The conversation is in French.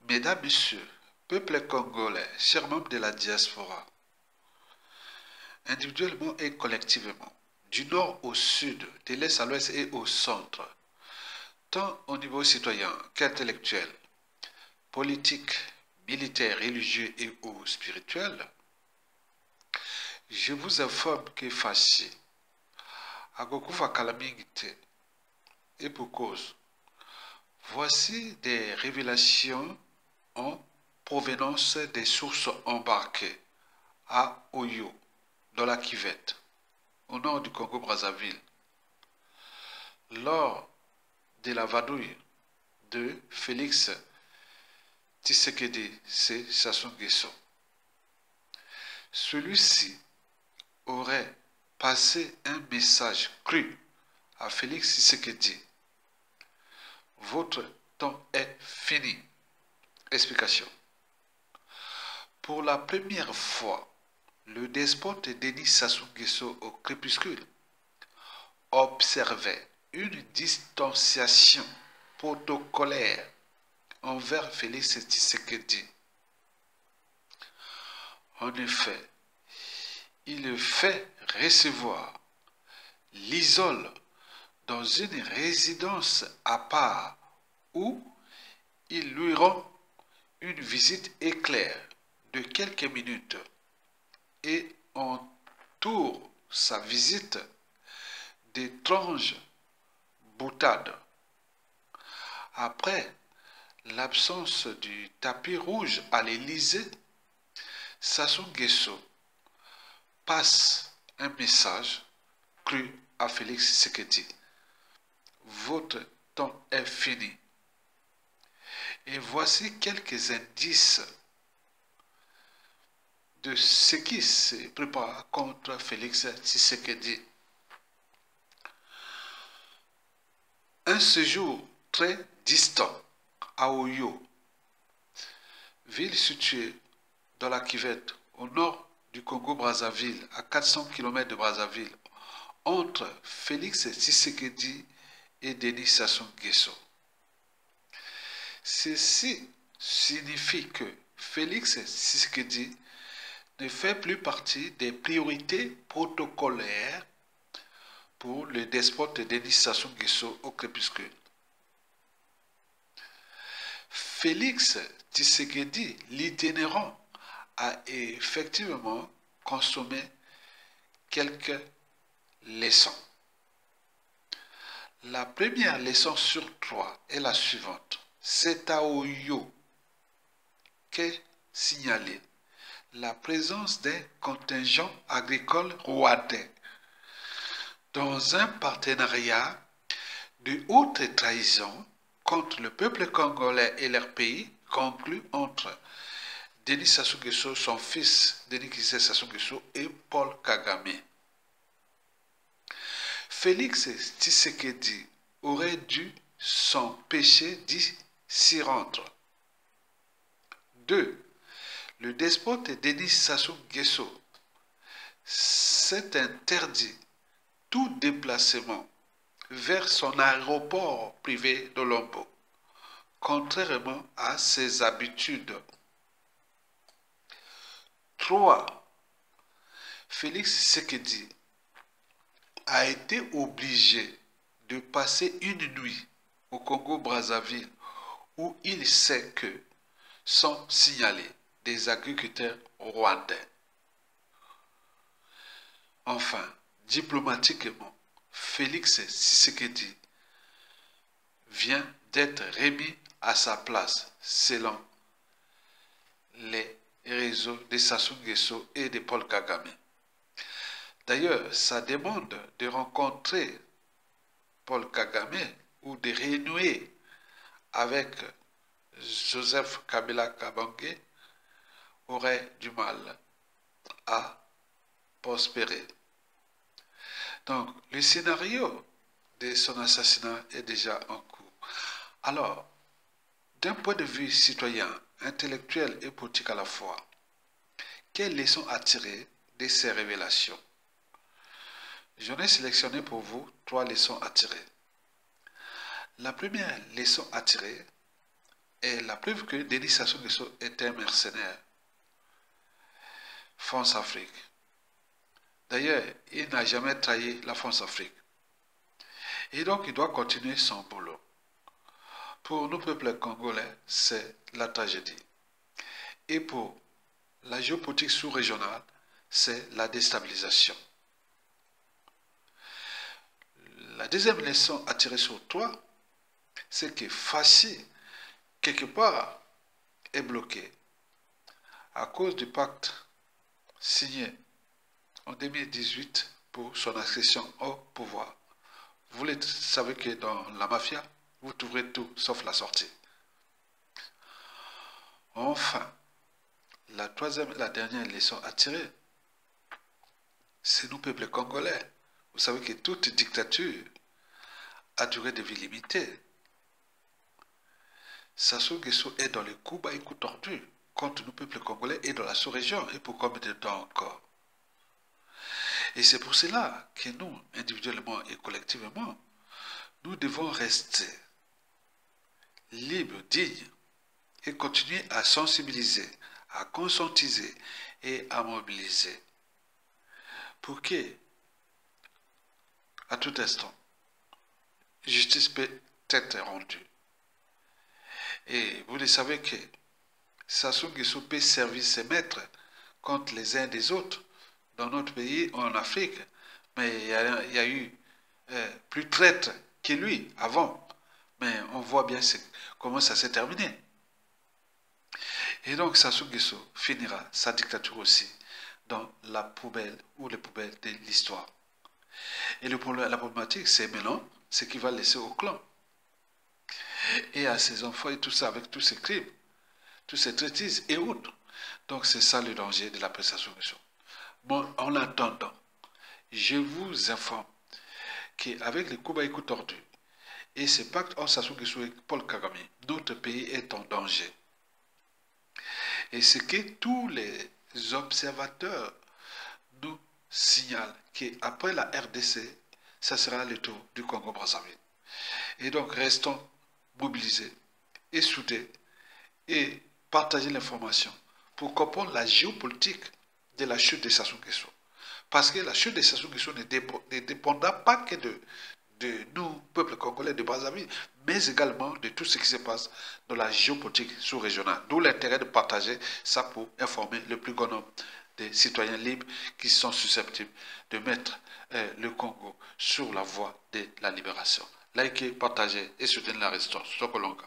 Mesdames, Messieurs, peuple congolais, chers membres de la diaspora, individuellement et collectivement, du nord au sud, de l'est à l'ouest et au centre, tant au niveau citoyen qu'intellectuel, politique, militaire, religieux et ou spirituel, je vous informe que Fachi, Agokufa Kalamingite, et pour cause, voici des révélations en provenance des sources embarquées à Oyo, dans la Kivette, au nord du Congo-Brazzaville, lors de la vadrouille de Félix Tshisekedi Sassou Nguesso. Celui-ci aurait passé un message cru à Félix Tshisekedi. Votre temps est fini. Explication. Pour la première fois, le despote Denis Sassou Nguesso au crépuscule observait une distanciation protocolaire envers Félix Tshisekedi. En effet, il le fait recevoir, l'isole dans une résidence à part où il lui rend une visite éclair de quelques minutes et entoure sa visite d'étranges boutades. Après l'absence du tapis rouge à l'Élysée, Sassou Nguesso passe un message cru à Félix Tshisekedi. Votre temps est fini. Et voici quelques indices de ce qui se prépare contre Félix Tshisekedi. Un séjour très distant à Oyo, ville située dans la Kivette, au nord du Congo-Brazzaville, à 400 km de Brazzaville, entre Félix Tshisekedi et Denis Sassou Nguesso. Ceci signifie que Félix Tshisekedi ne fait plus partie des priorités protocolaires pour le despote Denis Sassou Nguesso au crépuscule. Félix Tshisekedi, l'itinérant, a effectivement consommé quelques leçons. La première leçon sur 3 est la suivante. C'est à Oyo qu'est signalée la présence d'un contingent agricole rwandais dans un partenariat de haute trahison contre le peuple congolais et leur pays conclu entre Denis Sassou Nguesso, son fils Denis Sassou Nguesso et Paul Kagame. Félix Tshisekedi aurait dû s'empêcher s'y rendre. 2. Le despote Denis Sassou Nguesso s'est interdit tout déplacement vers son aéroport privé de Lombo, contrairement à ses habitudes. 3. Félix Tshisekedi a été obligé de passer une nuit au Congo-Brazzaville où il sait que sont signalés des agriculteurs rwandais. Enfin, diplomatiquement, Félix Tshisekedi vient d'être remis à sa place selon les réseaux de Sassou Nguesso et de Paul Kagame. D'ailleurs, sa demande de rencontrer Paul Kagame ou de renouer avec Joseph Kabila Kabange aurait du mal à prospérer. Donc, le scénario de son assassinat est déjà en cours. Alors, d'un point de vue citoyen, intellectuel et politique à la fois, quelles leçons à tirer de ces révélations? J'en ai sélectionné pour vous 3 leçons à tirer. La première leçon à tirer, est la preuve que Denis Sassou Nguesso est un mercenaire. France-Afrique. D'ailleurs, il n'a jamais trahi la France-Afrique. Et donc, il doit continuer son boulot. Pour nous, peuples congolais, c'est la tragédie. Et pour la géopolitique sous-régionale, c'est la déstabilisation. La deuxième leçon à tirer sur toi, c'est que Fassi, quelque part, est bloqué à cause du pacte signé en 2018 pour son accession au pouvoir. Vous savez que dans la mafia, vous trouverez tout sauf la sortie. Enfin, la dernière leçon à tirer, c'est nous, peuple congolais. Vous savez que toute dictature a duré de vie limitée. Sassou Nguesso est dans les coups bas et coups tordus contre nous, peuple congolais, et dans la sous-région, et pour combien de temps encore? Et c'est pour cela que nous, individuellement et collectivement, nous devons rester libres, dignes, et continuer à sensibiliser, à conscientiser et à mobiliser pour que, à tout instant, justice peut être rendue. Et vous le savez que Sassou Nguesso peut servir ses maîtres contre les uns des autres dans notre pays ou en Afrique, mais il y a eu plus traître que lui avant. Mais on voit bien comment ça s'est terminé. Et donc Sassou Nguesso finira sa dictature aussi dans la poubelle ou les poubelles de l'histoire. Et la problématique, c'est maintenant ce qu'il va laisser au clan. Et à ses enfants et tout ça, avec tous ces crimes, toutes ces traîtrises et autres. Donc c'est ça le danger de la prestation Nguesso. Bon, en attendant, je vous informe qu'avec les Koubaïkou tordus et ce pacte entre Sassou Nguesso et Paul Kagame, notre pays est en danger. Et ce que tous les observateurs nous signalent, qu'après la RDC, ça sera le tour du Congo-Brazzaville. Et donc restons mobilisés et soudés et partagez l'information pour comprendre la géopolitique de la chute de Sassou Nguesso. Parce que la chute de Sassou Nguesso ne dépendra pas que de nous, peuple congolais de Brazzaville, mais également de tout ce qui se passe dans la géopolitique sous-régionale. D'où l'intérêt de partager ça pour informer le plus grand nombre des citoyens libres qui sont susceptibles de mettre le Congo sur la voie de la libération. Likez, partagez et soutenez la résistance. Sokolonga.